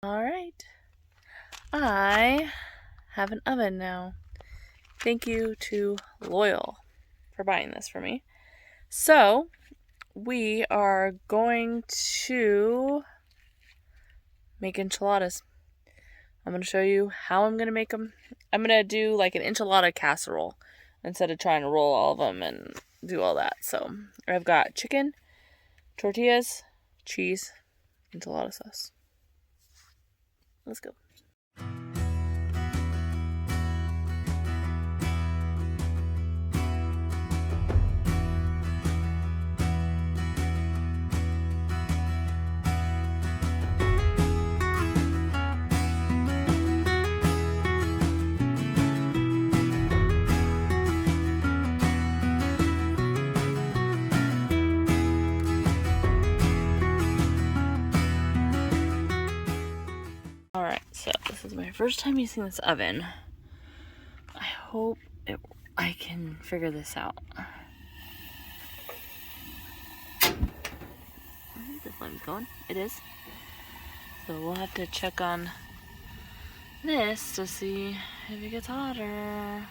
All right, I have an oven now. Thank you to Loyal for buying this for me. So we are going to make enchiladas. I'm going to show you how I'm going to make them. I'm going to do like an enchilada casserole instead of trying to roll all of them and do all that. So I've got chicken, tortillas, cheese, enchilada sauce. Let's go. Alright, so this is my first time using this oven. I hope I can figure this out. The flame's going. It is. So we'll have to check on this to see if it gets hotter.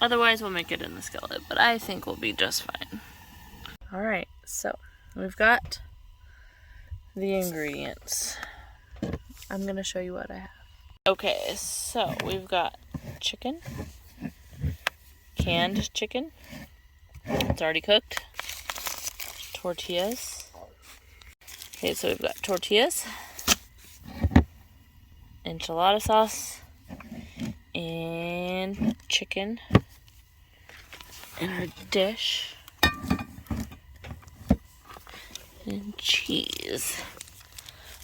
Otherwise, we'll make it in the skillet, but I think we'll be just fine. Alright, so we've got the ingredients. I'm going to show you what I have. Okay, so we've got chicken, canned chicken. It's already cooked. Tortillas. Okay, so we've got tortillas, enchilada sauce, and chicken in our dish, and cheese.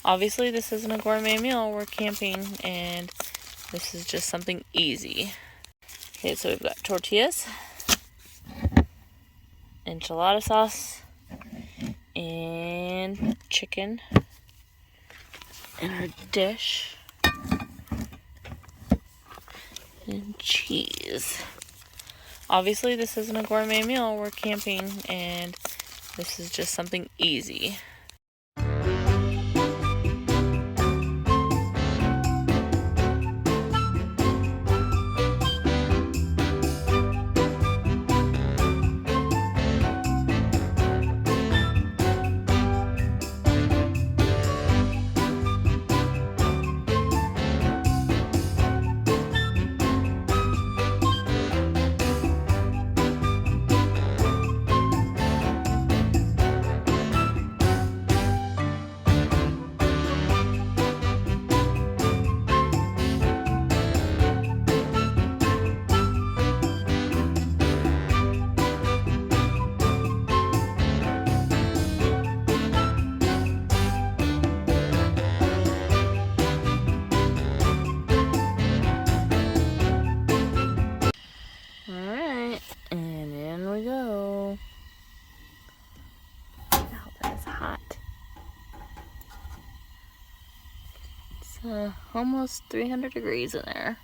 Obviously, this isn't a gourmet meal. We're camping, and this is just something easy. Okay, so we've got tortillas, enchilada sauce, and chicken in our dish, and cheese. Obviously, this isn't a gourmet meal. We're camping, and this is just something easy. Alright, and in we go. I hope that's hot. It's almost 300 degrees in there.